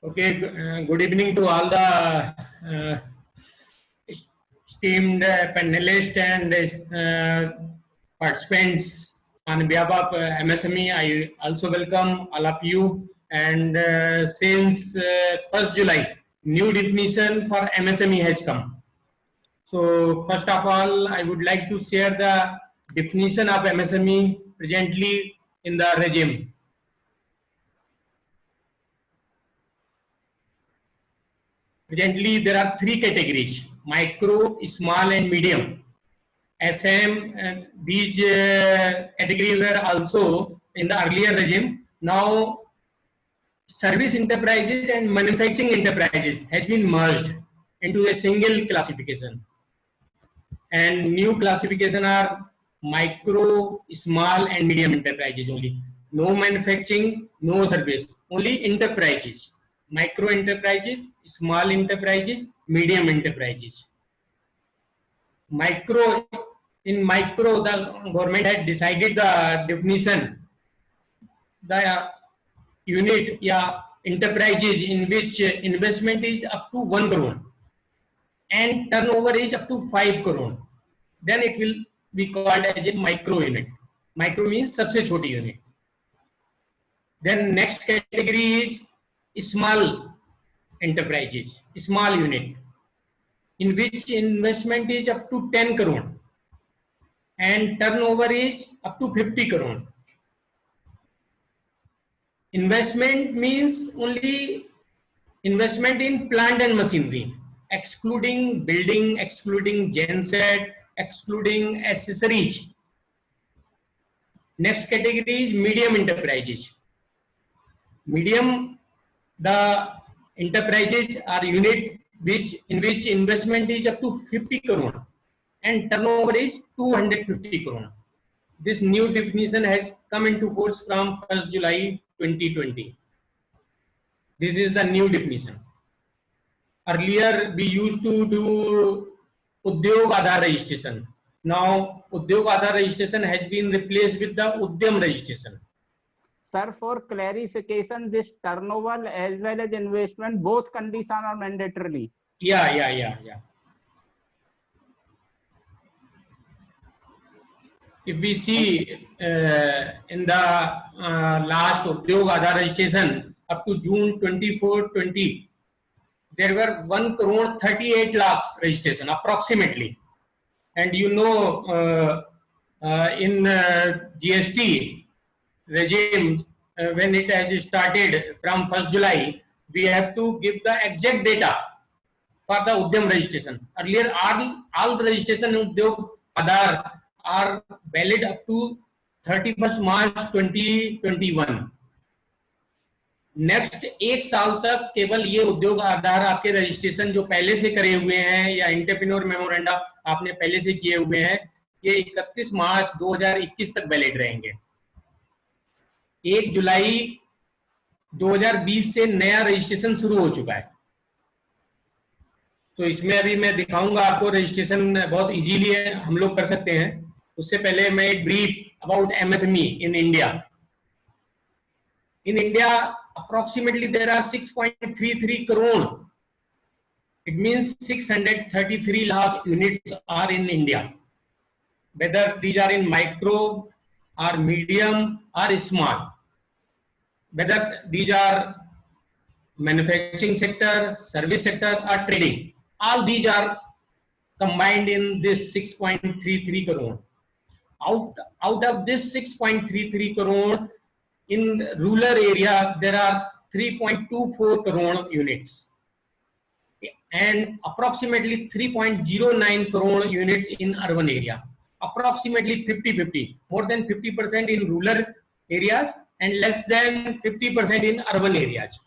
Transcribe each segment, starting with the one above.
Okay, good evening to all the esteemed panelists and participants. On behalf of MSME, I also welcome all of you. And since 1st July, new definition for MSME has come. So first of all, I would like to share the definition of MSME presently in the regime. Presently, there are three categories: micro, small, and medium. SM, these categories were also in the earlier regime. Now, service enterprises and manufacturing enterprises has been merged into a single classification. And new classification are micro, small, and medium enterprises only. No manufacturing, no service, only enterprises. Micro enterprises, small enterprises, medium enterprises. Micro, in micro, the government had decided the definition. The unit, yeah, enterprises in which investment is up to 1 crore and turnover is up to 5 crore. Then it will be called as a micro unit. Micro means सबसे छोटी unit. Then next category is small enterprises, small unit, in which investment is up to 10 crore and turnover is up to 50 crore. Investment means only investment in plant and machinery, excluding building, excluding genset, excluding accessories. Next category is medium enterprises. Medium, the enterprises are unit in which investment is up to 50 crore and turnover is 250 crore. This new definition has come into force from 1st July 2020. This is the new definition. Earlier, we used to do Udyog Aadhar registration. Now, Udyog Aadhar registration has been replaced with the Udyam registration. Sir, for clarification, this turnover as well as investment, both conditions are mandatorily. Yeah. If we see in the last Udyog Aadhar registration up to June 24-20, there were 1 crore 38 lakhs registration approximately. And you know, in GST regime, when it has started from 1st July, we have to give the exact data for the Udyam registration. Earlier, all the registration in Udyog Aadhar are valid up to 31st March 2021. Next एक साल तक केवल ये उद्योग आधार आपके registration जो पहले से करे हुए हैं या एंटरप्रेन्योर मेमोरेंडा आपने पहले से किए हुए हैं, ये 31 मार्च 2021 तक वैलिड रहेंगे. 1 जुलाई 2020 से नया रजिस्ट्रेशन शुरू हो चुका है. तो इसमें अभी मैं दिखाऊंगा आपको. रजिस्ट्रेशन बहुत इजीली है, हम लोग कर सकते हैं. उससे पहले मैं एक brief about MSME in India. In India, approximately there are 6.33 crore. It means 633 lakh units are in India. Whether these are in micro or medium or small. Whether these are manufacturing sector, service sector or trading. All these are combined in this 6.33 crore. Out of this 6.33 crore, in rural area, there are 3.24 crore units and approximately 3.09 crore units in urban area. Approximately 50-50, more than 50% in rural areas and less than 50% in urban areas.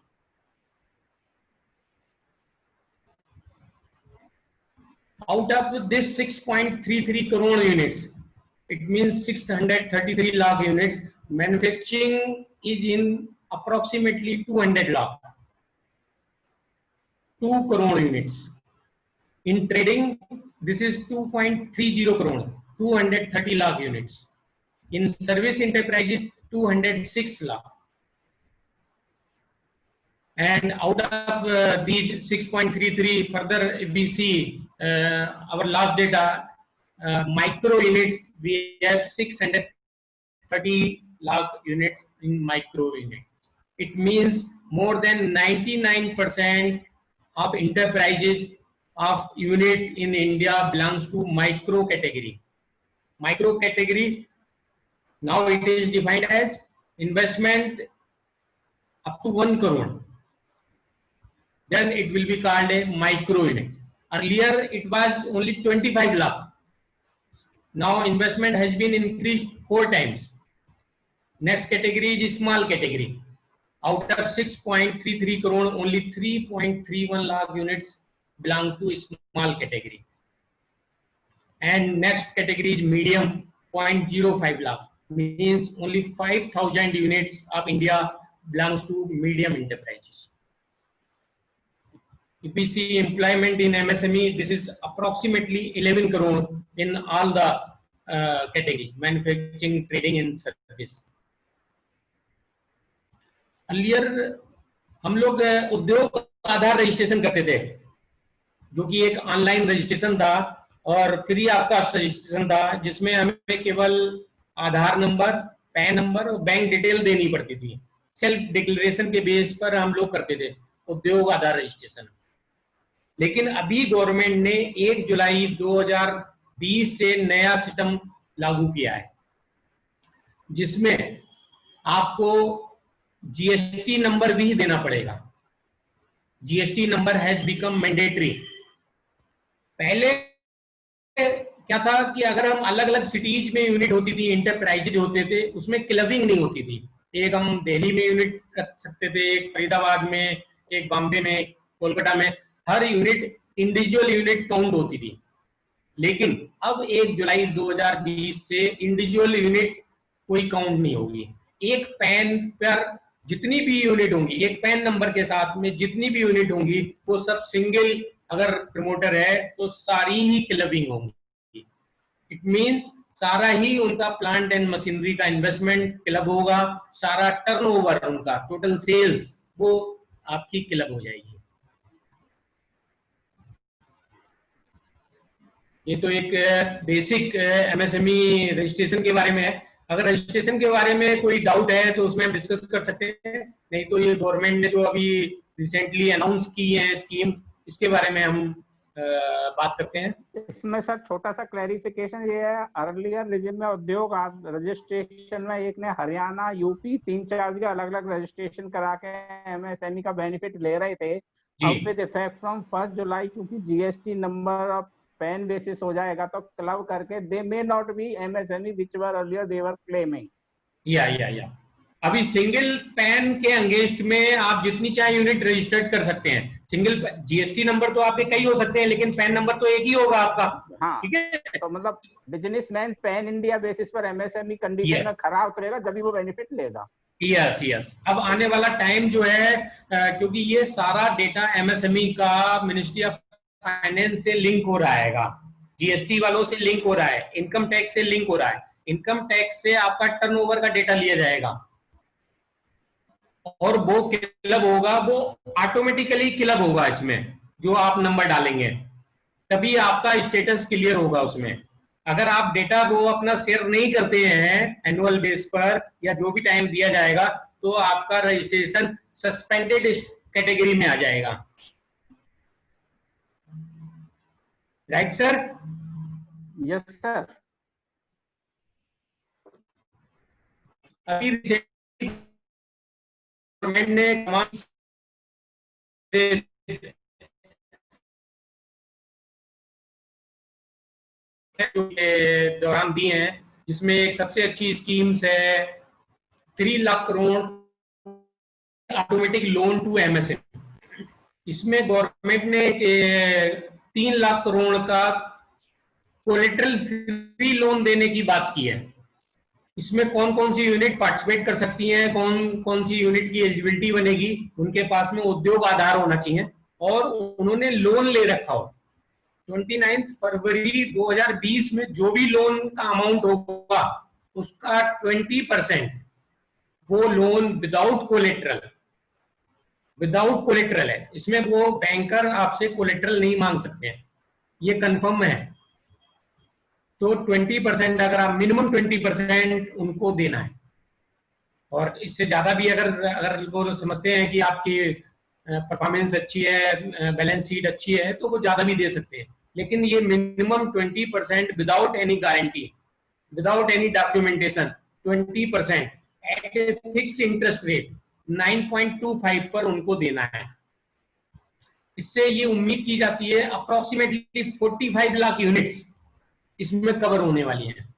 Out of this 6.33 crore units, it means 633 lakh units. Manufacturing is in approximately 200 lakh, 2 crore units. In trading, this is 2.30 crore, 230 lakh units. In service enterprises, 206 lakh. And out of these 6.33, further if we see our last data, micro units, we have 630 lakh units in micro units. It means more than 99% of enterprises of unit in India belongs to micro category. Micro category, now it is defined as investment up to 1 crore. Then it will be called a micro unit. Earlier it was only 25 lakh. Now investment has been increased 4 times. Next category is small category. Out of 6.33 crore, only 3.31 lakh units belong to small category. And next category is medium, 0.05 lakh. Means only 5,000 units of India belongs to medium enterprises. If we see employment in MSME, this is approximately 11 crore in all the categories: manufacturing, trading, and service. Earlier हम लोग उद्योग आधार registration करते थे, जो कि एक online registration था और फ्री ऑफ कॉस्ट रजिस्ट्रेशन था, जिसमें हमें केवल आधार नंबर, पैन नंबर और बैंक डिटेल देनी पड़ती थी. सेल्फ डिक्लेरेशन के बेस पर हम लोग करते थे उद्योग आधार रजिस्ट्रेशन. लेकिन अभी गवर्नमेंट ने 1 जुलाई 2020 से नया सिस्टम लागू किया है, जिसमें आपको जीएसटी नंबर भी देना पड़ेगा. GST number has become mandatory. पहले क्या था कि अगर हम अलग अलग सिटीज में यूनिट होती थी, इंटरप्राइजेज होते थे, उसमें क्लबिंग नहीं होती थी. एक हम दिल्ली में यूनिट रख सकते थे, एक फरीदाबाद में, एक बॉम्बे में, कोलकाता में. हर यूनिट इंडिविजुअल यूनिट काउंट होती थी. लेकिन अब 1 जुलाई 2020 से इंडिविजुअल यूनिट कोई काउंट नहीं होगी. एक पैन पर जितनी भी यूनिट होंगी, एक पैन नंबर के साथ में जितनी भी यूनिट होंगी, वो सब सिंगल, अगर प्रमोटर है तो सारी ही क्लबिंग होंगी. इट मींस सारा ही उनका प्लांट एंड मशीनरी का इन्वेस्टमेंट क्लब होगा, सारा टर्नओवर उनका टोटल सेल्स वो आपकी क्लब हो जाएगी. ये तो एक बेसिक एमएसएमई रजिस्ट्रेशन के बारे में है. अगर रजिस्ट्रेशन के बारे में कोई डाउट है तो उसमें हम डिस्कस कर सकते हैं, नहीं तो ये गवर्नमेंट ने जो अभी रिसेंटली अनाउंस की है स्कीम, इसके बारे में हम बात करते हैं. इसमें सर छोटा सा क्लैरिफिकेशन ये है, अर्लियर रिजिम में उद्योग रजिस्ट्रेशन में एक ने हरियाणा, यूपी 3-4 जगह अलग अलग रजिस्ट्रेशन करा के एमएसएमई का बेनिफिट ले रहे थे. अब विद इफेक्ट फ्रॉम 1 जुलाई क्योंकि GST number of PAN basis हो जाएगा तो क्लब करके they may not be MSME which were earlier they were claiming. या अभी सिंगल पैन के अंगेंस्ट में आप जितनी चाहे यूनिट रजिस्टर्ड कर सकते हैं. सिंगल जीएसटी नंबर तो आपके कई हो सकते हैं, लेकिन पैन नंबर तो एक ही होगा आपका. हाँ, ठीक है. तो मतलब बिजनेसमैन पैन इंडिया बेसिस पर एमएसएमई कंडीशन में खरा उतरेगा जब भी वो बेनिफिट लेगा. यस. अब आने वाला टाइम जो है, क्योंकि ये सारा डेटा एमएसएमई का मिनिस्ट्री ऑफ फाइनेंस से लिंक हो रहा है, जीएसटी वालों से लिंक हो रहा है, इनकम टैक्स से लिंक हो रहा है. इनकम टैक्स से आपका टर्नओवर का डेटा लिया जाएगा और वो क्लब होगा, वो ऑटोमेटिकली क्लब होगा. इसमें जो आप नंबर डालेंगे तभी आपका स्टेटस क्लियर होगा उसमें. अगर आप डेटा वो अपना शेयर नहीं करते हैं एनुअल बेस पर या जो भी टाइम दिया जाएगा, तो आपका रजिस्ट्रेशन सस्पेंडेड कैटेगरी में आ जाएगा. Right sir? Yes sir. अभी गवर्नमेंट ने दौरान दिए हैं, जिसमें एक सबसे अच्छी स्कीम्स है 3 lakh crore automatic loan to MSME. इसमें गवर्नमेंट ने 3 लाख करोड़ का कोलेटरल फ्री लोन देने की बात की है. इसमें कौन कौन सी यूनिट पार्टिसिपेट कर सकती हैं, कौन कौन सी यूनिट की एलिजिबिलिटी बनेगी, उनके पास में उद्योग आधार होना चाहिए और उन्होंने लोन ले रखा हो. 29 फरवरी 2020 में जो भी लोन का अमाउंट होगा उसका 20% वो loan without collateral without collateral है, इसमें वो बैंकर आपसे कोलेट्रल नहीं मांग सकते हैं, ये कंफर्म है। तो 20% अगर आप मिनिमम 20% उनको देना है, और इससे ज्यादा भी अगर अगर वो समझते हैं कि आपकी परफॉर्मेंस अच्छी है, बैलेंस शीट अच्छी है, तो वो ज्यादा भी दे सकते हैं। लेकिन ये minimum 20% without any guarantee, without any documentation, 20% at a fix interest rate 9.25 पर उनको देना है। इससे ये उम्मीद की जाती है अप्रोक्सीमेटली 45 लाख यूनिट्स इसमें कवर होने वाली हैं।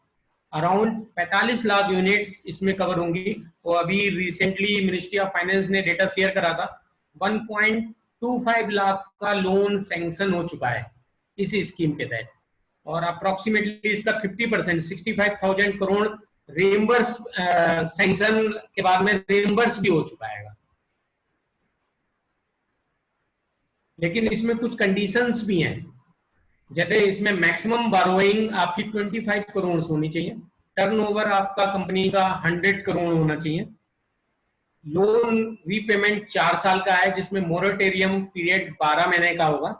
अराउंड 45 लाख यूनिट्स इसमें कवर होंगी। और अभी रिसेंटली मिनिस्ट्री ऑफ फाइनेंस ने डेटा शेयर करा था, 1.25 लाख का लोन सैंक्शन हो चुका है इस स्कीम के तहत, और अप्रोक्सीमेटली इसका 50% 65,000 करोड़ रिएम्बर्स सैंक्शन के बाद में रिएम्बर्स भी हो चुका है। लेकिन इसमें कुछ कंडीशंस भी हैं, जैसे इसमें मैक्सिमम बारोइंग आपकी 25 करोड़ होनी चाहिए, टर्नओवर आपका कंपनी का 100 करोड़ होना चाहिए, लोन रीपेमेंट 4 साल का है जिसमें मोरेटोरियम पीरियड 12 महीने का होगा।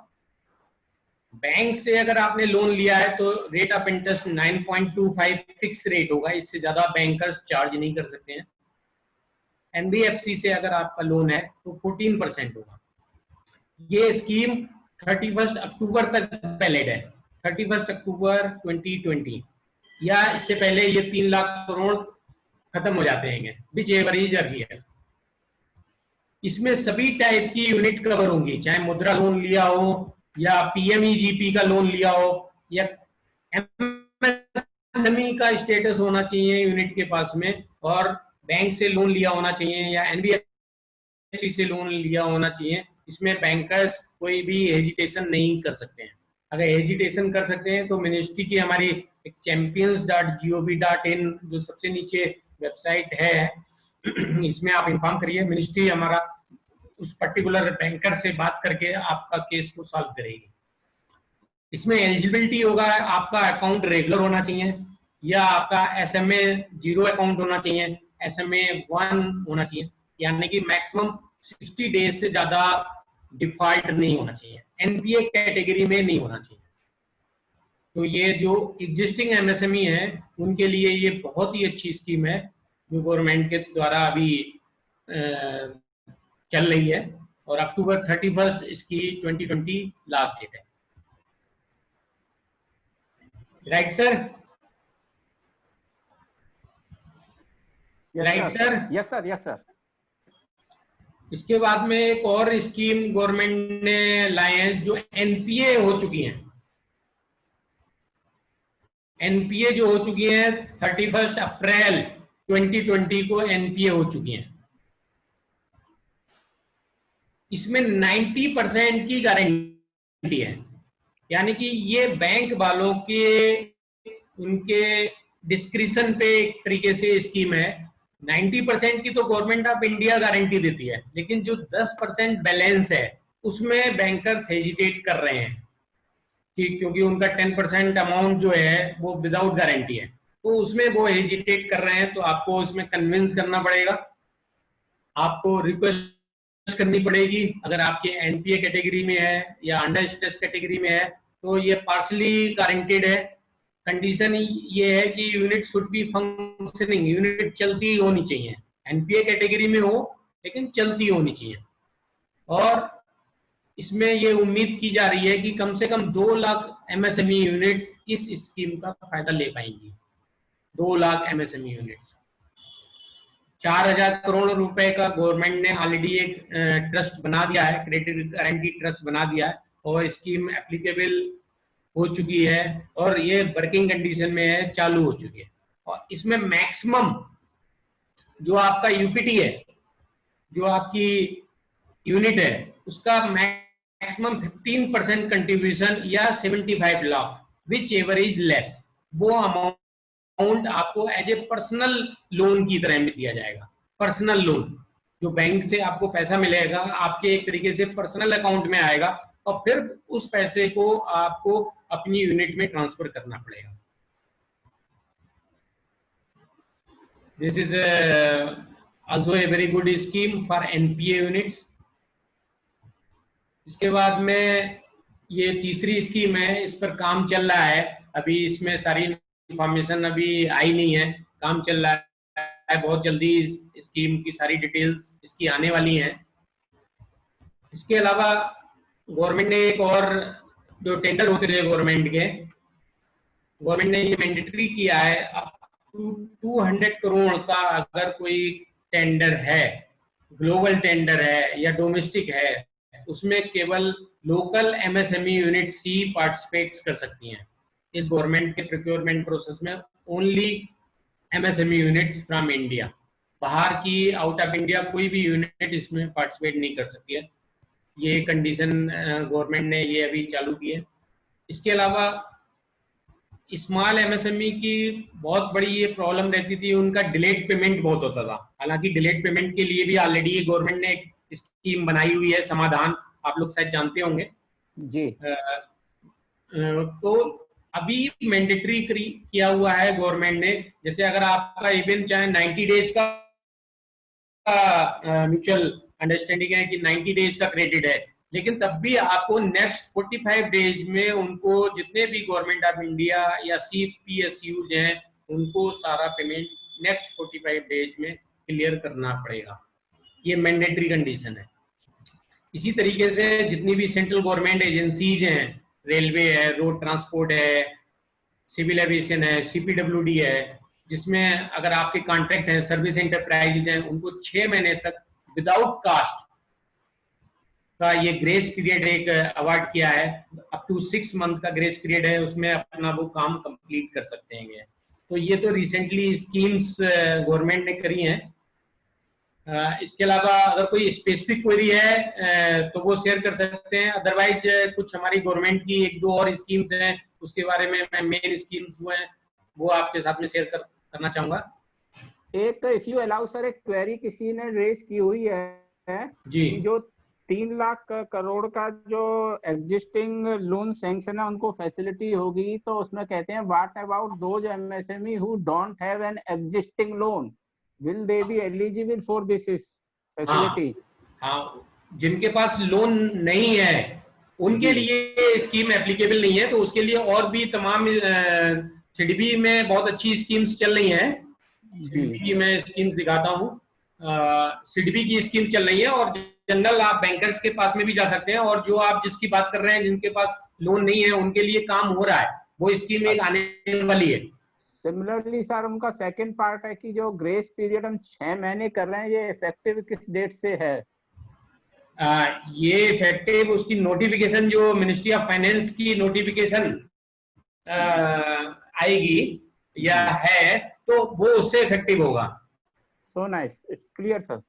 बैंक से अगर आपने लोन लिया है तो rate of interest 9.25 fix rate होगा, इससे ज्यादा बैंकर्स चार्ज नहीं कर सकते हैं। एनबीएफसी से अगर आपका लोन है तो 14% होगा। ये स्कीम 31 अक्टूबर तक वैलिड है, 31 अक्टूबर 2020, या इससे पहले ये 3 लाख करोड़ खत्म हो जाते हैं, विच एवर इज अर्लियर। इसमें सभी टाइप की यूनिट कवर होंगी, चाहे मुद्रा लोन लिया हो या पीएमईजीपी का लोन लिया हो, या एमएसएमई का स्टेटस होना चाहिए यूनिट के पास में, और बैंक से लोन लिया होना चाहिए या एनबीएफसी से लोन लिया होना चाहिए। इसमें बैंकर्स कोई भी हेजिटेशन नहीं कर सकते हैं। अगर हेजिटेशन कर सकते हैं तो मिनिस्ट्री की हमारी champions.gov.in जो सबसे नीचे वेबसाइट है, इसमें आप इन्फॉर्म करिए, मिनिस्ट्री हमारा उस पर्टिकुलर बैंकर से बात करके आपका केस को सॉल्व करेगी। इसमें एलिजिबिलिटी होगा, आपका अकाउंट रेगुलर होना चाहिए, या आपका एसएमए 0 अकाउंट होना चाहिए, एसएमए 1 होना चाहिए, यानी कि मैक्सिमम 60 डेज से ज्यादा डिफॉल्ट नहीं होना चाहिए, एनपीए कैटेगरी में नहीं होना चाहिए। तो ये जो एग्जिस्टिंग एमएसएमई है उनके लिए ये बहुत ही अच्छी स्कीम है जो गवर्नमेंट के द्वारा अभी चल रही है, और अक्टूबर 31 इसकी 2020 लास्ट डेट है। Right sir? Right sir? Yes sir, yes sir. इसके बाद में एक और स्कीम गवर्नमेंट ने लाए हैं जो एनपीए हो चुकी हैं। एनपीए जो हो चुकी है 31 अप्रैल 2020 को एनपीए हो चुकी हैं। इसमें 90% की गारंटी है, यानी कि ये बैंक वालों के उनके डिस्क्रिप्शन पे एक तरीके से स्कीम है। 90% की तो गवर्नमेंट ऑफ इंडिया गारंटी देती है, लेकिन जो 10% बैलेंस है उसमें बैंकर्स हेजिटेट कर रहे हैं कि क्योंकि उनका 10% अमाउंट जो है वो विदाउट गारंटी है, तो उसमें वो हेजिटेट कर रहे हैं। तो आपको इसमें कन्विंस करना पड़ेगा, आपको रिक्वेस्ट करनी पड़ेगी। अगर आपके एनपीए कैटेगरी में है या अंडर स्ट्रेस कैटेगरी में है तो ये पार्शली गारंटेड है। कंडीशन ये है कि unit should be functioning, unit चलती होनी चाहिए, एनपीए कैटेगरी में हो लेकिन चलती होनी चाहिए। और इसमें ये उम्मीद की जा रही है कि कम से कम 2 लाख एमएसएमई यूनिट्स इस स्कीम का फायदा ले पाएंगी। 2 लाख एमएसएमई यूनिट्स। 4,000 करोड़ रुपए का गवर्नमेंट ने ऑलरेडी एक ट्रस्ट बना दिया है, क्रेडिट गारंटी ट्रस्ट बना दिया है, और स्कीम एप्लीकेबल हो चुकी है और ये वर्किंग कंडीशन में है, चालू हो चुकी है। और इसमें मैक्सिमम जो आपका यूपीटी है, जो आपकी यूनिट है, उसका मैक्सिमम 15% कंट्रीब्यूशन या 75 lakh which ever is less, वो अमाउंट आपको एज ए पर्सनल लोन की तरह में दिया जाएगा। पर्सनल लोन, जो बैंक से आपको पैसा मिलेगा आपके एक तरीके से पर्सनल अकाउंट में आएगा, और फिर उस पैसे को आपको अपनी यूनिट में ट्रांसफर करना पड़ेगा। This is also a very good scheme for NPA units, इसके बाद में ये तीसरी स्कीम है, इस पर काम चल रहा है। अभी इसमें सारी इंफॉर्मेशन अभी आई नहीं है, काम चल रहा है। बहुत जल्दी इस स्कीम की सारी डिटेल्स इसकी आने वाली हैं। इसके अलावा गवर्नमेंट ने एक और, जो टेंडर होते थे गवर्नमेंट के, गवर्नमेंट ने ये मैंडेटरी किया है, अप टू 200 करोड़ का अगर कोई टेंडर है, ग्लोबल टेंडर है या डोमेस्टिक है, उसमें केवल लोकल एमएसएमई यूनिट्स ही पार्टिसिपेट कर सकती हैं। इस गवर्नमेंट के प्रोक्योरमेंट प्रोसेस में only MSME units from India, बाहर की आउट ऑफ इंडिया कोई भी यूनिट इसमें पार्टिसिपेट नहीं कर सकती है। ये कंडीशन गवर्नमेंट ने ये अभी चालू की है। इसके अलावा स्मॉल एमएसएमई की बहुत बड़ी ये प्रॉब्लम रहती थी, उनका डिलेड पेमेंट बहुत होता था। हालांकि डिलेड पेमेंट के लिए भी ऑलरेडी गवर्नमेंट ने एक स्कीम बनाई हुई है, समाधान, आप लोग शायद जानते होंगे जी। तो अभी मैंडेटरी किया हुआ है गवर्नमेंट ने। जैसे अगर आपका इवन चाहे 90 डेज का म्यूचुअल अंडरस्टैंडिंग है कि 90 डेज का क्रेडिट है, लेकिन तब भी आपको नेक्स्ट 45 डेज में उनको जितने भी गवर्नमेंट ऑफ इंडिया या सीपीएसयूज हैं उनको सारा पेमेंट नेक्स्ट 45 डेज में क्लियर करना पड़ेगा। ये मैंडेटरी कंडीशन है। इसी तरीके से जितनी भी सेंट्रल गवर्नमेंट एजेंसीज हैं, रेलवे है, रोड ट्रांसपोर्ट है, सिविल एविएशन है, सीपीडब्ल्यूडी है, जिसमें अगर आपके कॉन्ट्रैक्ट हैं, सर्विस एंटरप्राइजेज हैं, उनको 6 महीने तक विदाउट कास्ट का ये ग्रेस पीरियड एक अवार्ड किया है। अप टू 6 मंथ का ग्रेस पीरियड है, उसमें अपना वो काम कंप्लीट कर सकते हैं। तो ये तो रिसेंटली स्कीम्स गवर्नमेंट ने करी हैं। इसके अलावा अगर कोई स्पेसिफिक क्वेरी है तो वो शेयर कर सकते हैं, अदरवाइज कुछ हमारी गवर्नमेंट की 1-2 और स्कीम्स हैं, उसके बारे में मैं मेन स्कीम्स हुए हैं वो आपके साथ में शेयर करना चाहूंगा। एक इफ यू अलाउ सर, एक क्वेरी किसी ने रेज की हुई है जी, जो 3 लाख करोड़ का जो एग्जिस्टिंग लोन सैंक्शन है उनको फैसिलिटी होगी, तो उसमें कहते हैं what about those MSME who don't have an existing loan, will they be eligible for this facility? हाँ, जिनके पास लोन नहीं है उनके लिए स्कीम एप्लीकेबल नहीं है, तो उसके लिए और भी तमाम सिडबी में बहुत अच्छी स्कीम्स चल रही हैं। सिडबी में स्कीम्स दिखाता हूँ, सिडबी की स्कीम चल रही है, और जनरल आप बैंकर्स के पास में भी जा सकते हैं, और जो आप जिसकी बात कर रहे हैं जिनके पास लोन नहीं है उनके लिए काम हो रहा है, वो स्कीम एक आने वाली है। सिमिलरली सर, उनका सेकंड पार्ट है कि जो ग्रेस पीरियड हम 6 महीने कर रहे हैं, ये इफेक्टिव किस डेट से है? ये इफेक्टिव उसकी नोटिफिकेशन, जो मिनिस्ट्री ऑफ फाइनेंस की नोटिफिकेशन आएगी या है, तो वो उससे इफेक्टिव होगा। So nice, it's clear sir.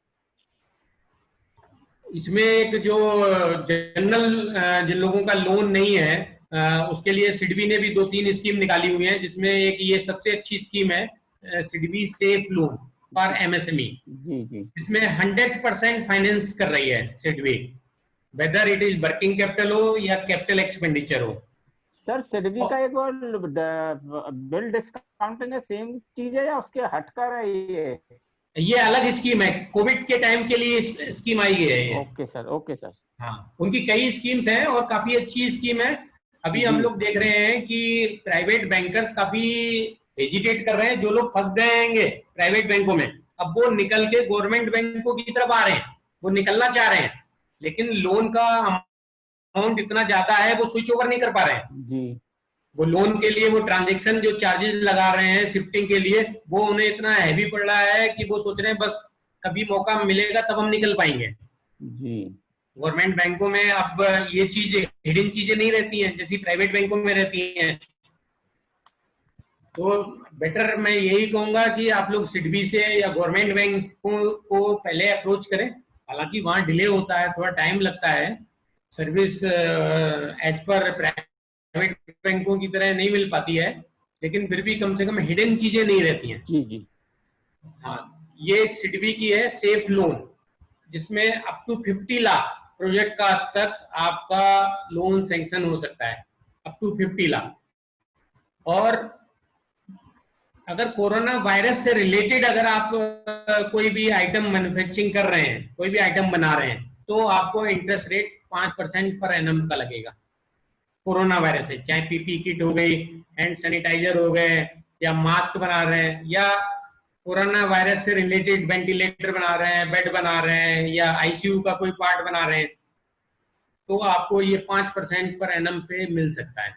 इसमें एक जो जनरल जिन लोगों का लोन नहीं है उसके लिए सिडबी ने भी 2-3 स्कीम निकाली हुई है, जिसमें एक ये सबसे अच्छी स्कीम है SIDBI safe loan for MSME. जी जी। इसमें 100% फाइनेंस कर रही है SIDBI, whether it is working capital हो या कैपिटल एक्सपेंडिचर हो। सर सिडबी का एक और बिल डिस्काउंटिंग है, सेम चीज है या उसके हटकर है? ये अलग स्कीम है, कोविड के टाइम के लिए स्कीम आई है ये। Okay sir, okay sir. हाँ, उनकी कई स्कीम्स हैं और काफी अच्छी स्कीम है। अभी हम लोग देख रहे हैं कि प्राइवेट बैंकर्स काफी हेजिटेट कर रहे हैं, जो लोग फंस गए हैं प्राइवेट बैंकों में, अब वो निकल के गवर्नमेंट बैंकों की तरफ आ रहे हैं, वो निकलना चाह रहे हैं, लेकिन लोन का अमाउंट इतना ज्यादा है वो स्विच ओवर नहीं कर पा रहे हैं जी। वो लोन के लिए वो ट्रांजैक्शन जो चार्जेस लगा रहे हैं शिफ्टिंग के लिए, वो उन्हें इतना हैवी पड़ रहा है कि वो सोच रहे हैं बस कभी मौका मिलेगा तब हम निकल पाएंगे। जी। गवर्नमेंट बैंकों में अब ये चीजें, हिडन चीजें नहीं रहती हैं जैसी प्राइवेट बैंकों में रहती हैं। तो बेटर मैं यही कहूंगा कि आप लोग सिडबी से या गवर्नमेंट बैंक को पहले अप्रोच करें। हालांकि वहां डिले होता है, थोड़ा टाइम लगता है, सर्विस एज पर प्राइवेट बैंकों की तरह नहीं मिल पाती है, लेकिन फिर भी कम से कम हिडन चीजें नहीं रहती हैं। जी जी। हाँ, ये एक सिडबी की है सेफ लोन, जिसमें up to 50 lakh project cost तक आपका लोन सैंक्शन हो सकता है, अप टू 50 लाख। और अगर कोरोना वायरस से रिलेटेड अगर आप कोई भी आइटम मैन्युफैक्चरिंग कर रहे हैं, कोई भी आइटम बना रहे हैं, तो आपको इंटरेस्ट रेट 5% पर एनम का लगेगा। कोरोना वायरस है, चाहे पीपी किट हो गई, हैंड सैनिटाइजर हो गए, या मास्क बना रहे हैं, या कोरोना वायरस से रिलेटेड वेंटिलेटर बना रहे हैं, बेड बना रहे हैं, या आईसीयू का कोई पार्ट बना रहे हैं, तो आपको ये 5% पर एनम पे मिल सकता है।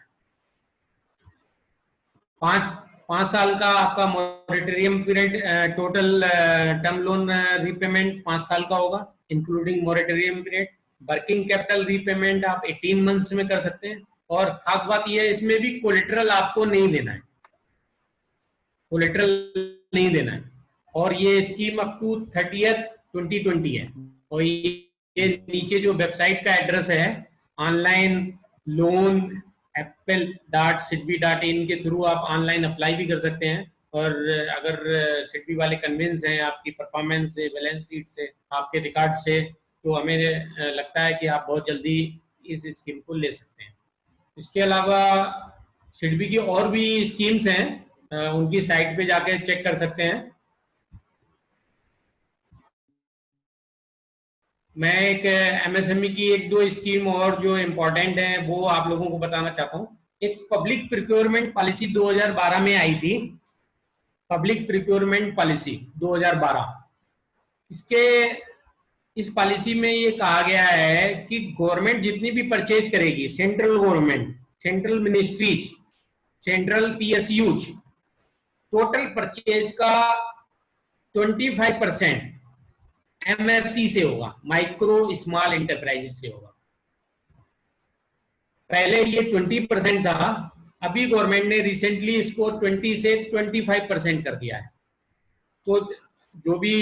5 साल का आपका moratorium period, total term loan repayment 5 साल का होगा including moratorium period. Working capital repayment आप 18 मंथ्स में कर सकते हैं। और खास बात यह है, इसमें भी कोलेटरल आपको नहीं देना है, कोलेटरल नहीं देना है। और ये स्कीम अप टू 30th 2020 है। और ये नीचे जो वेबसाइट का एड्रेस है, ऑनलाइन लोन apple.sidbi.in के थ्रू आप ऑनलाइन अप्लाई भी कर सकते हैं। और अगर सिडबी वाले कन्विंस हैं आपकी परफॉर्मेंस से, बैलेंस शीट से, आपके रिकॉर्ड से, तो हमें लगता है कि आप बहुत जल्दी इस स्कीम को ले सकते हैं। इसके अलावा सिडबी की और भी स्कीम्स हैं, उनकी साइट पे जाके चेक कर सकते हैं। मैं एक एमएसएमई की 1-2 स्कीम और जो इम्पोर्टेंट है वो आप लोगों को बताना चाहता हूँ। एक पब्लिक प्रिक्योरमेंट पॉलिसी 2012 में आई थी, पब्लिक प्रिक्योरमेंट पॉलिसी 2012। इस पॉलिसी में ये कहा गया है कि गवर्नमेंट जितनी भी परचेज करेगी, central government, central ministries, central PSUs, total purchase का 25% एमएससी से होगा, माइक्रो स्मॉल एंटरप्राइजेस से होगा। पहले ये 20% था, अभी गवर्नमेंट ने रिसेंटली इसको 20 से 25% कर दिया है। तो जो भी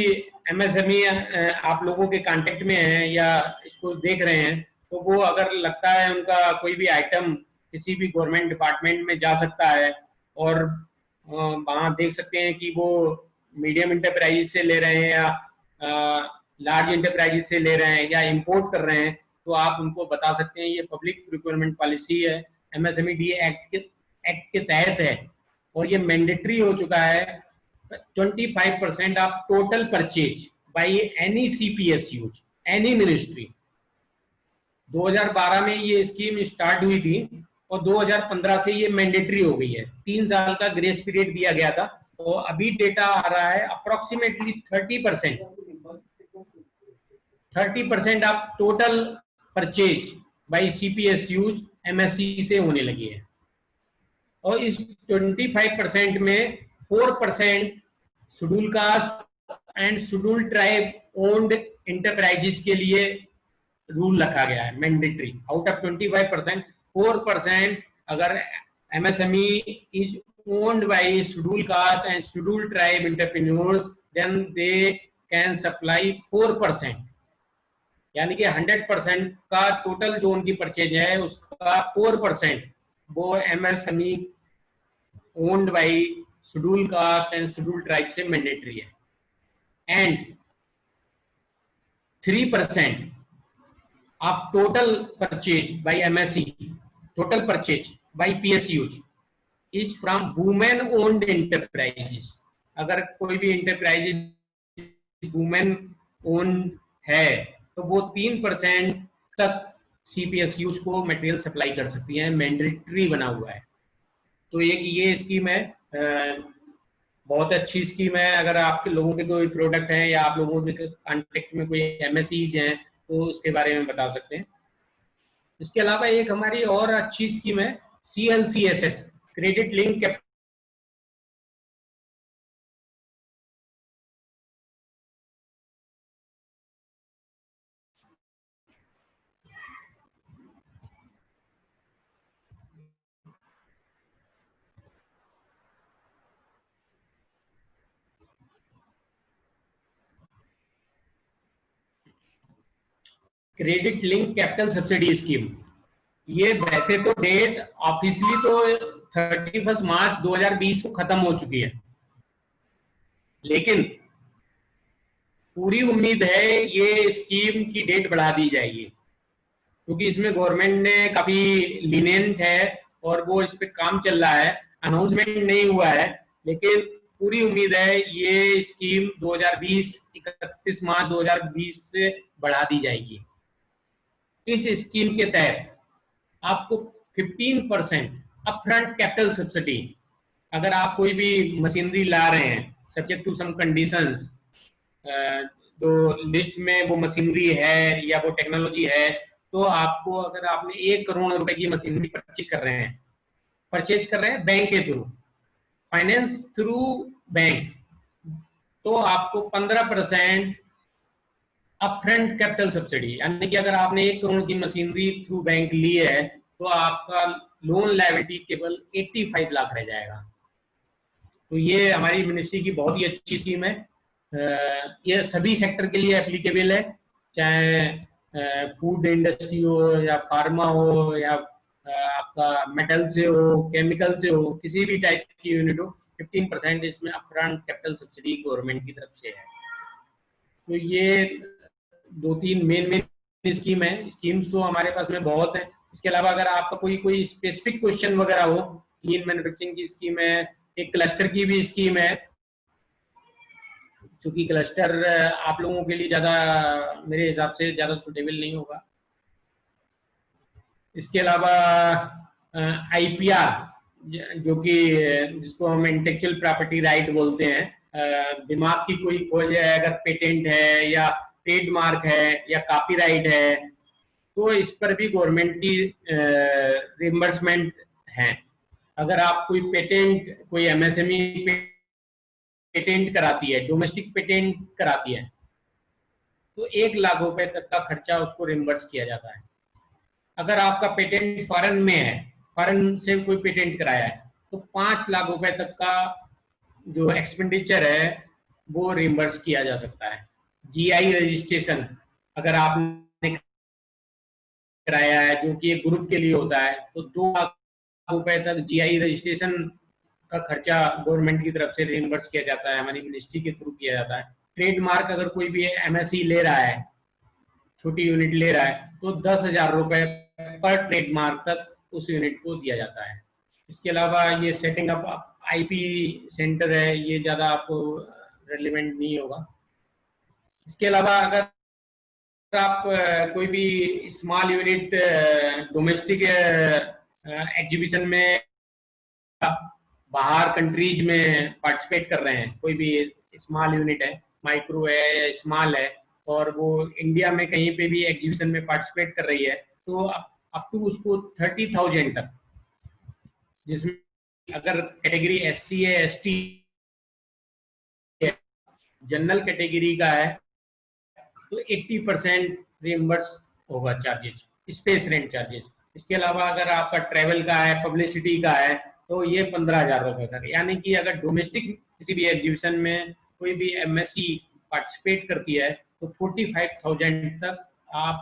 एमएसएमई आप लोगों के कांटेक्ट में हैं या इसको देख रहे हैं, तो वो अगर लगता है उनका कोई भी आइटम किसी भी गवर्नमेंट डिपार्टमेंट में जा सकता है और वहाँ देख सकते हैं कि वो मीडियम इंटरप्राइज से ले रहे हैं या लार्ज इंटरप्राइजेस से ले रहे हैं या इंपोर्ट कर रहे हैं, तो आप उनको बता सकते हैं। ये पब्लिक प्रिक्योरमेंट पॉलिसी है, एमएसएमई डी एक्ट के तहत है और ये मैंडेटरी हो चुका है। 25% of total purchase by any CPSUs, any ministry. 2012 में ये स्कीम स्टार्ट हुई थी और 2015 से ये मैंडेटरी हो गई है। 3 साल का ग्रेस पीरियड दिया गया था, तो अभी डेटा आ रहा है approximately 30% of total purchase by CPSUs MSEs से होने लगी है। और इस 25% में 4% schedule caste and schedule tribe owned enterprises के लिए रूल रखा गया है, मैंडेटरी। आउट ऑफ 25%, 4% अगर MSME is owned by schedule caste and schedule tribe entrepreneurs, then they can supply 4%। यानी कि 100% का टोटल जो उनकी परचेज है उसका 4% वो MSME owned by schedule caste and schedule tribe से मैंडेटरी है। And 3% of total purchase bye MSc, total purchase bye PSUs is from women owned enterprises. अगर कोई भी एंटरप्राइजेज वुमेन ओन्ड है तो वो 3% तक सीपीएसयूज को मटेरियल सप्लाई कर सकती हैं, मैंडेटरी बना हुआ है। तो एक ये स्कीम है, बहुत अच्छी स्कीम है। अगर आपके लोगों के कोई प्रोडक्ट हैं या आप लोगों के कॉन्टेक्ट में कोई एमएसईज हैं तो उसके बारे में बता सकते हैं। इसके अलावा एक हमारी और अच्छी स्कीम है CLCSS, credit link capital credit link capital subsidy scheme. ये वैसे तो डेट ऑफिशियली तो 31 मार्च 2020 को खत्म हो चुकी है, लेकिन पूरी उम्मीद है ये स्कीम की डेट बढ़ा दी जाएगी, क्योंकि इसमें गवर्नमेंट ने काफी लीनियंट है और वो इस पे काम चल रहा है। अनाउंसमेंट नहीं हुआ है, लेकिन पूरी उम्मीद है ये स्कीम 2020 31 मार्च 2020 से बढ़ा दी जाएगी। इस स्कीम के तहत आपको 15% अपफ्रंट कैपिटल सब्सिडी, अगर आप कोई भी मशीनरी ला रहे हैं सब्जेक्ट टू सम कंडीशंस, तो लिस्ट में वो मशीनरी है या वो टेक्नोलॉजी है, तो आपको अगर आपने 1 करोड़ रुपए की मशीनरी परचेज कर रहे हैं बैंक के थ्रू, फाइनेंस थ्रू बैंक, तो आपको 15% अपफ्रंट कैपिटल सब्सिडी, यानी कि अगर आपने 1 करोड़ की मशीनरी थ्रू बैंक ली है तो आपका लोन लायबिलिटी केवल 85 लाख रह जाएगा। तो ये हमारी मिनिस्ट्री की बहुत ही अच्छी स्कीम है। ये सभी सेक्टर के लिए एप्लीकेबल है, चाहे फूड इंडस्ट्री हो या फार्मा हो या आपका मेटल से हो, केमिकल से हो, किसी भी टाइप की यूनिट हो, 15% इसमें अपफ्रंट कैपिटल सब्सिडी गवर्नमेंट की तरफ से है। तो ये 2-3 मेन स्कीम है। स्कीम्स तो हमारे पास में बहुत है। इसके अलावा अगर आपका कोई स्पेसिफिक क्वेश्चन वगैरह हो, लीन मैन्युफैक्चरिंग की स्कीम है, एक क्लस्टर की भी स्कीम है, चूंकि क्लस्टर आप लोगों के लिए ज्यादा, मेरे हिसाब से ज्यादा सुटेबल नहीं होगा। इसके अलावा आईपीआर, जो कि जिसको हम इंटेलेक्चुअल प्रॉपर्टी राइट बोलते हैं, दिमाग की कोई खोज है, अगर पेटेंट है या ट्रेडमार्क है या कॉपीराइट है, तो इस पर भी गवर्नमेंट की रिइंबर्समेंट है। अगर आप कोई पेटेंट, कोई एमएसएमई पेटेंट कराती है, डोमेस्टिक पेटेंट कराती है, तो 1 लाख रुपए तक का खर्चा उसको रिइंबर्स किया जाता है। अगर आपका पेटेंट फॉरेन में है, फॉरेन से कोई पेटेंट कराया है, तो 5 लाख रुपए तक का जो एक्सपेंडिचर है वो रिइंबर्स किया जा सकता है। जीआई रजिस्ट्रेशन अगर आपने कराया है, जो कि एक ग्रुप के लिए होता है, तो 2 लाख रुपए तक जीआई रजिस्ट्रेशन का खर्चा गवर्नमेंट की तरफ से रिइंबर्स किया जाता है, हमारी मिनिस्ट्री के थ्रू किया जाता है। ट्रेडमार्क अगर कोई भी एमएससी ले रहा है, छोटी यूनिट ले रहा है, तो 10,000 रुपए पर ट्रेडमार्क तक उस यूनिट को दिया जाता है। इसके अलावा ये सेटिंग अप आईपी सेंटर है, ये ज्यादा आपको रेलिवेंट नहीं होगा। इसके अलावा अगर आप कोई भी स्मॉल यूनिट डोमेस्टिक एग्जीबिशन में बाहर कंट्रीज में पार्टिसिपेट कर रहे हैं, कोई भी स्मॉल यूनिट है, माइक्रो है या स्मॉल है, और वो इंडिया में कहीं पे भी एग्जीबिशन में पार्टिसिपेट कर रही है, तो अप टू उसको 30,000 तक, जिसमें अगर कैटेगरी एससी है, एसटी जनरल कैटेगरी का है, तो 80% रिइंबर्स होगा चार्जेस, स्पेस रेंट चार्जेस। इसके अलावा अगर आपका ट्रेवल का है, पब्लिसिटी का है, तो ये 15,000 रुपए तक। यानी कि अगर डोमेस्टिक किसी भी एग्जीबिशन में कोई भी एमएससी पार्टिसिपेट करती है, तो 45,000 तक आप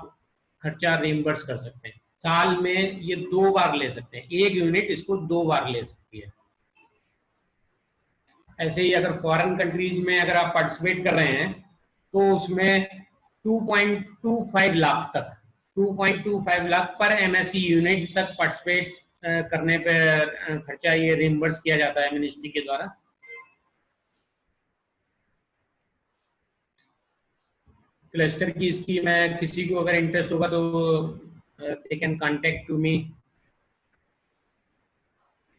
खर्चा रिइंबर्स कर सकते हैं। साल में ये 2 बार ले सकते हैं, एक यूनिट इसको 2 बार ले सकती है। ऐसे ही अगर फॉरेन कंट्रीज में अगर आप पार्टिसिपेट कर रहे हैं, तो उसमें 2.25 लाख तक, 2.25 लाख पर एमएससी यूनिट तक पार्टिसिपेट करने पर खर्चा ये रिइंबर्स किया जाता है मिनिस्ट्री के द्वारा। क्लस्टर की स्कीम है, किसी को अगर इंटरेस्ट होगा तो they can contact to me.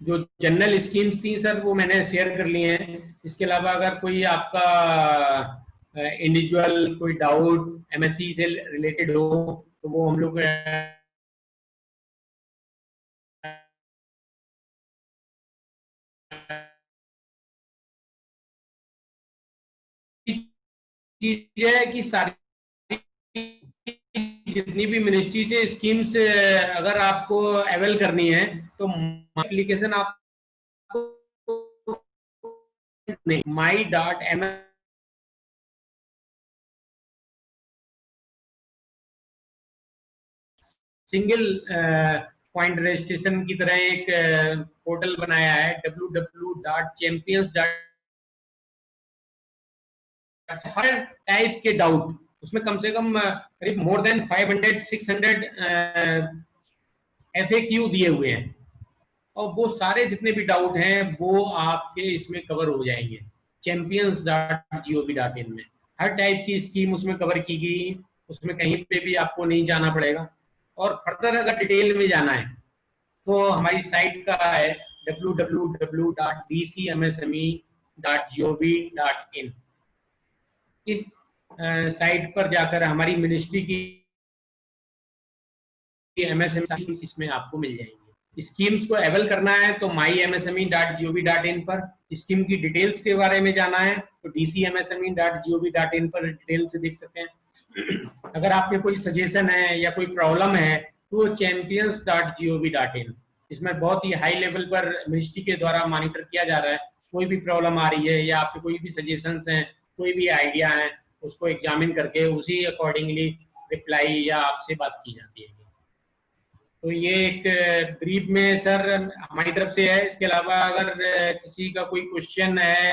जो जनरल स्कीम्स थी सर, वो मैंने शेयर कर ली हैं। इसके अलावा अगर कोई आपका इंडिविजुअल कोई डाउट एमएससी से रिलेटेड हो, तो वो हम लोग चीज है कि सारी जितनी भी मिनिस्ट्री से स्कीम्स अगर आपको अवेल करनी है, तो एप्लीकेशन आपको my.m सिंगल पॉइंट रजिस्ट्रेशन की तरह एक पोर्टल बनाया है, www.champions. हर टाइप के डाउट उसमें कम से कम करीब मोर देन 500-600 FAQ दिए हुए हैं, और वो सारे जितने भी डाउट हैं वो आपके इसमें कवर हो जाएंगे champions.gov.in में। हर टाइप की स्कीम उसमें कवर की गई, उसमें कहीं पे भी आपको नहीं जाना पड़ेगा। और फर्दर अगर डिटेल में जाना है तो हमारी साइट का है www.dcmsme.gov.in। इस साइट पर जाकर हमारी मिनिस्ट्री की MSME इसमें आपको मिल जाएंगे। स्कीम्स को अवेल करना है तो mymsme.gov.in पर, स्कीम की डिटेल्स के बारे में जाना है तो dcmsme.gov.in पर डिटेल से देख सकते हैं। अगर आपके कोई सजेशन है या कोई प्रॉब्लम है तो champions.gov.in, इसमें बहुत ही हाई लेवल पर मिनिस्ट्री के द्वारा मॉनिटर किया जा रहा है। कोई भी प्रॉब्लम आ रही है या आपके कोई भी सजेशंस हैं, कोई भी आइडिया है, उसको एग्जामिन करके उसी अकॉर्डिंगली रिप्लाई या आपसे बात की जाती है। तो ये एक ब्रीफ में सर हमारी तरफ से है। इसके अलावा अगर किसी का कोई क्वेश्चन है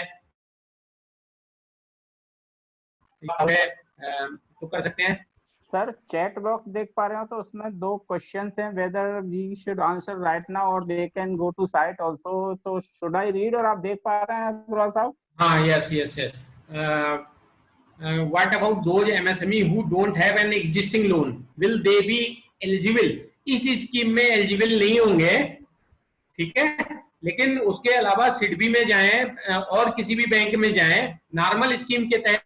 तो कर सकते हैं। सर चैट बॉक्स देख पा रहे हो तो उसमें 2 क्वेश्चंस हैं, whether we should answer right now और they can go to site also, तो शुड आई रीड? और आप देख पा रहे हैं पूरा साहब? हाँ, yes yes yes. What about those MSME who don't have an existing loan, will they be eligible? इस स्कीम में एलिजिबल नहीं होंगे, ठीक है, लेकिन उसके अलावा सिडबी में जाएं और किसी भी बैंक में जाएं, नॉर्मल स्कीम के तहत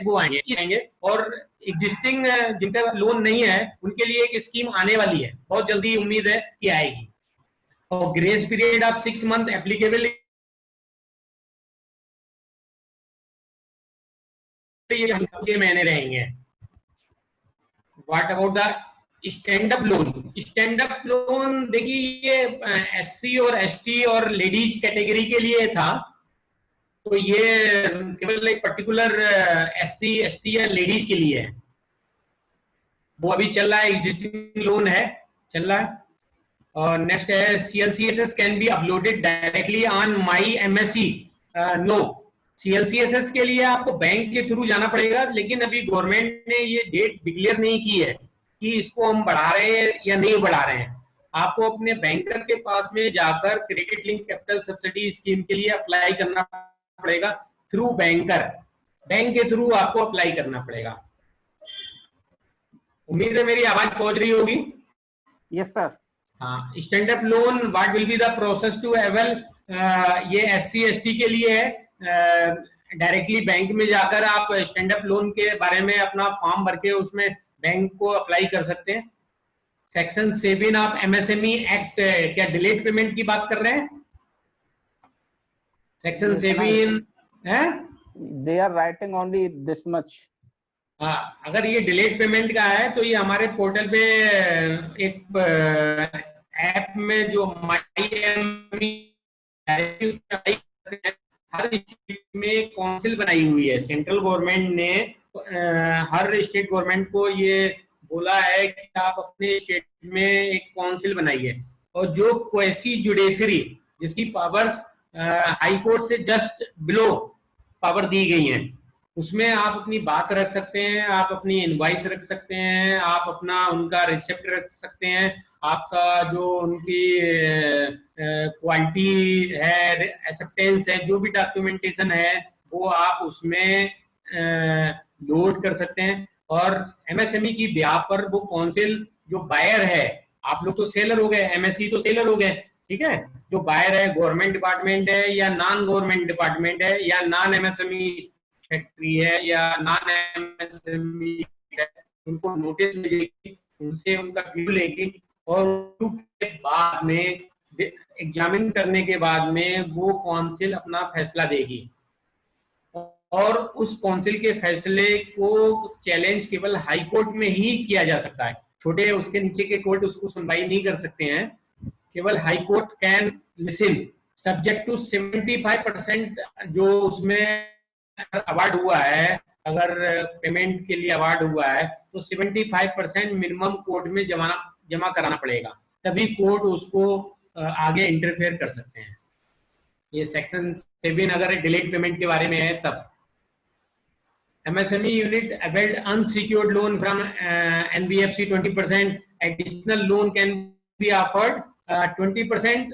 वो आएंगे। और एग्जिस्टिंग जिनका लोन नहीं है उनके लिए एक स्कीम आने वाली है, बहुत जल्दी उम्मीद है कि आएगी। और grace period of 6 month applicable ये 6 महीने रहेंगे। What about the stand up loan? Stand up loan देखिए ये SC और ST और लेडीज कैटेगरी के लिए था, तो ये केवल एक पर्टिकुलर SC ST या लेडीज के लिए है। वो अभी चल रहा है, एग्जिस्टिंग लोन है, चल रहा है। और नेक्स्ट है CLCSS can be uploaded directly on my MSE। No, CLCSS के लिए आपको बैंक के थ्रू जाना पड़ेगा, लेकिन अभी गवर्नमेंट ने ये डेट डिक्लेयर नहीं की है कि इसको हम बढ़ा रहे हैं या नहीं बढ़ा रहे हैं। आपको अपने बैंकर के पास में जाकर credit link capital subsidy scheme के लिए अप्लाई करना पड़ेगा थ्रू बैंकर, बैंक के थ्रू आपको अप्लाई करना पड़ेगा। उम्मीद है मेरी आवाज पहुंच रही होगी। Yes sir. हाँ, stand up loan what will be the process to avail? ये SC ST के लिए है। डायरेक्टली बैंक में जाकर आप स्टैंड अप लोन के बारे में अपना फॉर्म भर के उसमें बैंक को अप्लाई कर सकते हैं। सेक्शन 7 ऑफ MSME एक्ट, क्या डिलेड पेमेंट की बात कर रहे हैं? सेक्शन 7 है, they are writing only this much. हाँ, अगर ये डिलेड पेमेंट का है तो ये हमारे पोर्टल पे एक ऐप में जो हर स्टेट में काउंसिल बनाई हुई है। सेंट्रल गवर्नमेंट ने हर स्टेट गवर्नमेंट को ये बोला है कि आप अपने स्टेट में एक काउंसिल बनाइए, और जो क्वेसी जुडिशरी जिसकी पावर्स हाई कोर्ट से जस्ट बिलो पावर दी गई हैं, उसमें आप अपनी बात रख सकते हैं, आप अपनी इनवॉइस रख सकते हैं, आप अपना उनका रिसिप्ट रख सकते हैं, आपका जो उनकी क्वालिटी है, एक्सेप्टेंस है, जो भी डॉक्यूमेंटेशन है वो आप उसमें लोड कर सकते हैं। और MSME की ब्याह पर वो काउंसिल जो बायर है, आप लोग तो सेलर हो गए, MSE तो सेलर हो गए, ठीक है, जो बायर है गवर्नमेंट डिपार्टमेंट है या नॉन गवर्नमेंट डिपार्टमेंट है या नॉन MSME फैक्ट्री है या नॉन MSME है, उनको नोटिस मिलेगी, उनसे उनका व्यू लेगी और के बाद में एग्जामिन करने के बाद में वो काउंसिल अपना फैसला देगी। और उस काउंसिल के फैसले को चैलेंज केवल हाई कोर्ट में ही किया जा सकता है। छोटे उसके नीचे के कोर्ट उसको सुनवाई नहीं कर सकते हैं। केवल High Court can listen subject to 75% जो उसमें अवार्ड हुआ है, अगर पेमेंट के लिए अवार्ड हुआ है तो 75% मिनिमम कोर्ट में जमा कराना पड़ेगा, तभी कोर्ट उसको आगे इंटरफेयर कर सकते हैं। ये सेक्शन 7 अगर डिलेड पेमेंट के बारे में है तब। MSME unit availed unsecured loan from NBFC 20%. Additional loan can be offered 20%.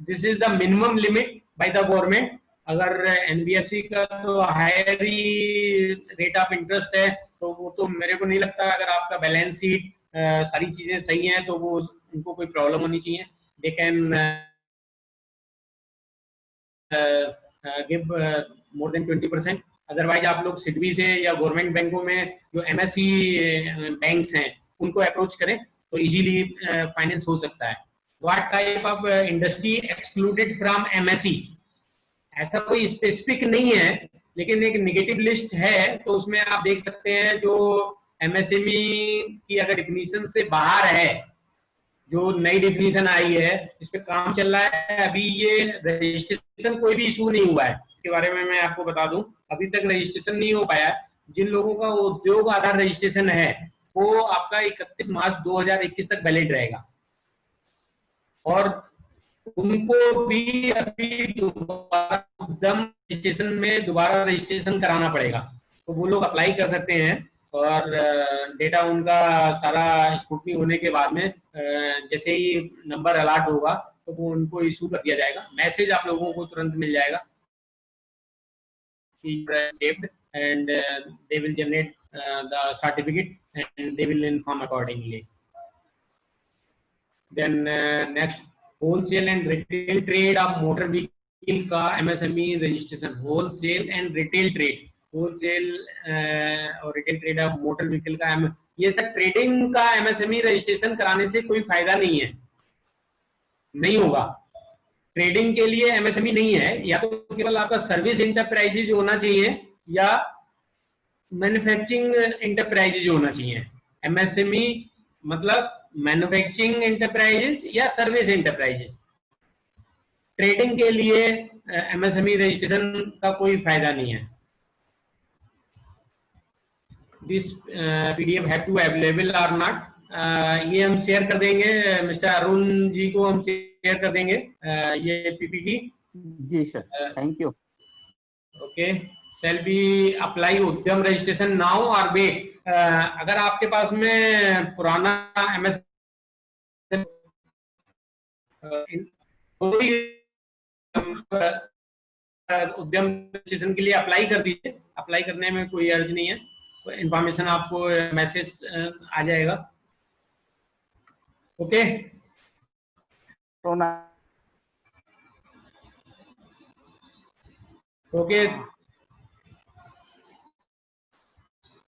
This is the minimum limit by the government. अगर एनबीएफसी का तो हायर ही रेट ऑफ इंटरेस्ट है, तो वो तो मेरे को नहीं लगता, अगर आपका बैलेंस शीट सारी चीजें सही हैं तो वो उनको कोई प्रॉब्लम होनी चाहिए। They can give more than 20%। Otherwise आप लोग सिडबी से या गवर्नमेंट बैंकों में जो एमएससी बैंक्स हैं उनको अप्रोच करें तो इजीली फाइनेंस हो सकता है। What type of industry excluded from MSc, ऐसा कोई स्पेसिफिक नहीं है, लेकिन एक नेगेटिव लिस्ट है, तो उसमें आप देख सकते हैं जो एमएसएमई की अगर डिफिनीशन से बाहर है, जो नई डिफिनीशन आई है, इस पे काम चल रहा है अभी, ये रजिस्ट्रेशन कोई भी इशू नहीं हुआ है, इसके बारे में मैं आपको बता दूं, अभी तक रजिस्ट्रेशन नहीं हो पाया। जिन लोगों का उद्योग आधार रजिस्ट्रेशन है वो आपका 31 मार्च 2021 तक वैलिड रहेगा, और उनको भी अभी दोबारा उद्यम रजिस्ट्रेशन में दोबारा रजिस्ट्रेशन कराना पड़ेगा, तो वो लोग अप्लाई कर सकते हैं, और डेटा उनका सारा स्क्रूटनी होने के बाद में जैसे ही नंबर अलॉट होगा तो वो उनको इशू कर दिया जाएगा, मैसेज आप लोगों को तुरंत मिल जाएगा, saved, and they will generate the certificate and they will inform accordingly. Then next, wholesale and retail trade of motor vehicle का MSME registration, wholesale and retail trade, wholesale और retail trade of motor vehicle का ये सब trading का MSME registration कराने से कोई फायदा नहीं है, नहीं होगा। ट्रेडिंग के लिए MSME नहीं है, या तो केवल आपका सर्विस इंटरप्राइजेज होना चाहिए या मैन्युफैक्चरिंग इंटरप्राइजेज होना चाहिए। MSME मतलब मैन्युफैक्चरिंग इंटरप्राइजेज या सर्विस इंटरप्राइजेज। ट्रेडिंग के लिए MSME रजिस्ट्रेशन का कोई फायदा नहीं है। This PDF have to available और नॉट, ये हम शेयर कर देंगे, मिस्टर अरुण जी को हम शेयर कर देंगे ये PPT। जी sir, thank you. Okay, shall we apply Udyam registration now और वेट? अगर आपके पास में पुराना MS उद्यम रजिस्ट्रेशन के लिए अप्लाई कर दीजिए, अप्लाई करने में कोई अर्ज नहीं है, तो इंफॉर्मेशन आपको मैसेज आ जाएगा। ओके, ओके,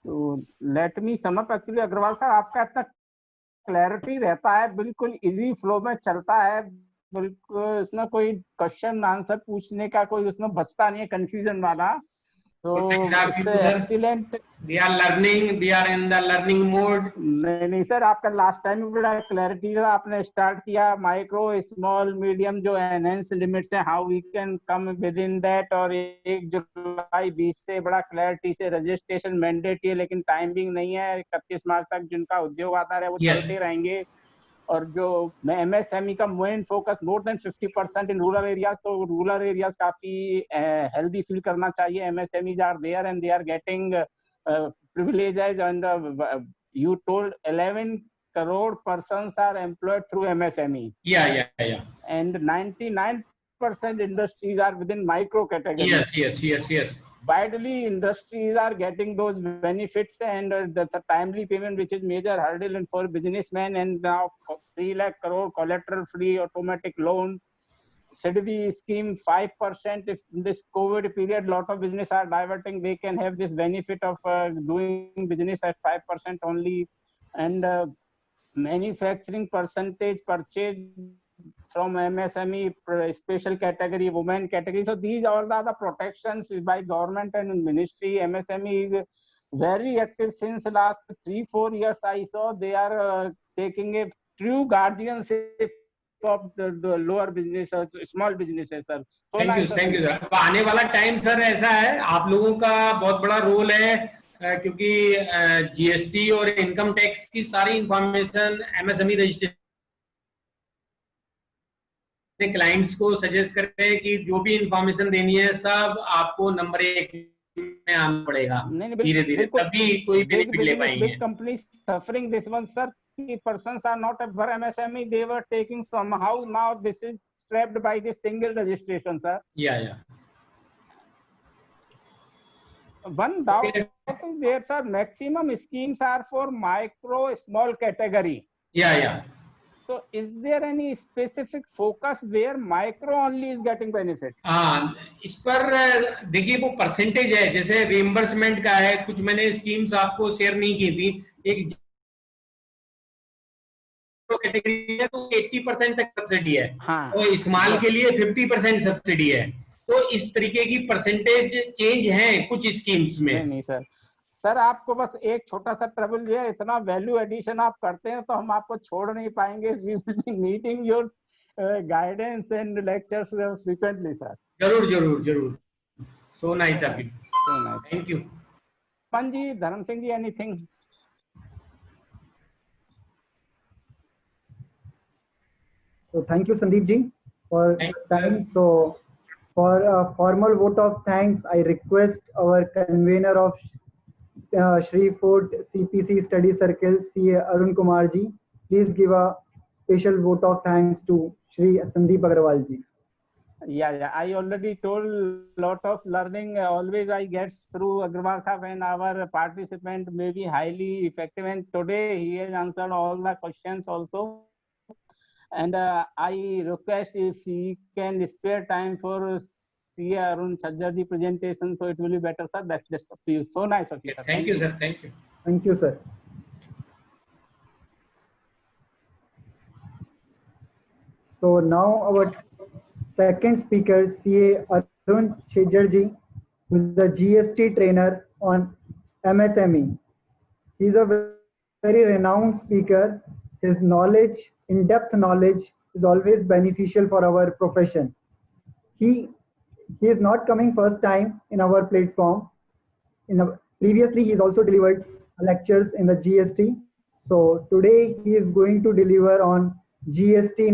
तो let me sum up. Actually Agarwal साहब, आपका इतना क्लैरिटी रहता है, बिल्कुल इजी फ्लो में चलता है, बिल्कुल इसमें कोई क्वेश्चन आंसर पूछने का कोई उसमें बचता नहीं है कंफ्यूजन वाला, तो excellent. We are learning, we are in the learning mode. नहीं सर, आपका लास्ट टाइम भी बड़ा क्लैरिटी था, आपने स्टार्ट किया माइक्रो स्मॉल मीडियम जो एनहेंस लिमिट्स हैं, how we can come within that, और 1 जुलाई 20 से बड़ा क्लैरिटी से रजिस्ट्रेशन मैंडेटरी है, लेकिन टाइमिंग नहीं है, 31 मार्च तक जिनका उद्योग आधार है वो चलते रहेंगे। और जो MSME का main focus more than 50% in rural areas, तो रूरल एरियाज काफी हेल्दी फील करना चाहिए। MSMEs are there and they are getting privileges, and you told 11 crore persons are employed through MSME. Yeah. And 99% industries are within micro category. Yes. Widely, industries are getting those benefits, and that's a timely payment, which is major hurdle for businessmen. And now 3 lakh crore collateral-free automatic loan. SIDBI scheme 5%. If in this COVID period, lot of business are diverting, they can have this benefit of doing business at 5% only. And manufacturing percentage purchase from MSME, special category, women category. So these all are the protections by government and ministry. MSME is very active since the last 3-4 years. I saw they are taking a true guardianship of the lower business or small businesses, sir. So thank you sir. तो आने वाला time sir ऐसा है, आप लोगों का बहुत बड़ा रोल है, क्योंकि GST और इनकम टैक्स की सारी इंफॉर्मेशन MSME रजिस्ट्रेशन क्लाइंट्स को सजेस्ट करें कि जो भी इंफॉर्मेशन देनी है सब आपको नंबर 1 में आना पड़ेगा, धीरे-धीरे, तभी कोई बेनिफिट ले पाएंगे। Big companies suffering this one, sir. Persons are not for MSME, they were taking somehow, now this is trapped by this single registration, sir. Yeah. One doubt is there, sir. Maximum schemes are for micro, small category. Yeah. So, is there any specific focus where micro only is getting benefit? हाँ, इस पर देखिए वो percentage है, जैसे reimbursement का है, कुछ मैंने स्कीम्स आपको शेयर नहीं की थी, एक कैटेगरी है तो 80% तक सब्सिडी है, हाँ, तो स्मॉल के लिए 50% सब्सिडी है, तो इस तरीके की परसेंटेज चेंज है कुछ स्कीम्स में। नहीं सर, सर आपको बस एक छोटा सा ट्रबल ये इतना वैल्यू एडिशन आप करते हैं तो हम आपको छोड़ नहीं पाएंगे। We will be needing your guidance and lectures frequently sir. जरूर। So nice of you, so nice, thank you. पन जी, Dharam Singh ji, anything? So thank you, Sandeep ji, for time. So for a formal vote of thanks, I request our convener of Shri Fort CPC Study Circle, CA Arun Kumar ji, please give a special vote of thanks to Shri Sandeep Agarwal ji. Yeah, I already told lot of learning always I get through Agarwal sahab, and our participant may be highly effective, and today he has answered all the questions also. And I request if he can spare time for CA Arun Chhajjar ji presentation, so it will be better, sir. That's just up to you. So nice of you, sir. Thank you, sir. Thank you. Thank you, sir. So now our second speaker, CA Arun Chhajjar ji, who is the GST trainer on MSME. He is a very renowned speaker. His knowledge, in-depth knowledge, is always beneficial for our profession. He is not coming first time in our platform. Previously, he has also delivered lectures in the GST. So today he is going to deliver on GST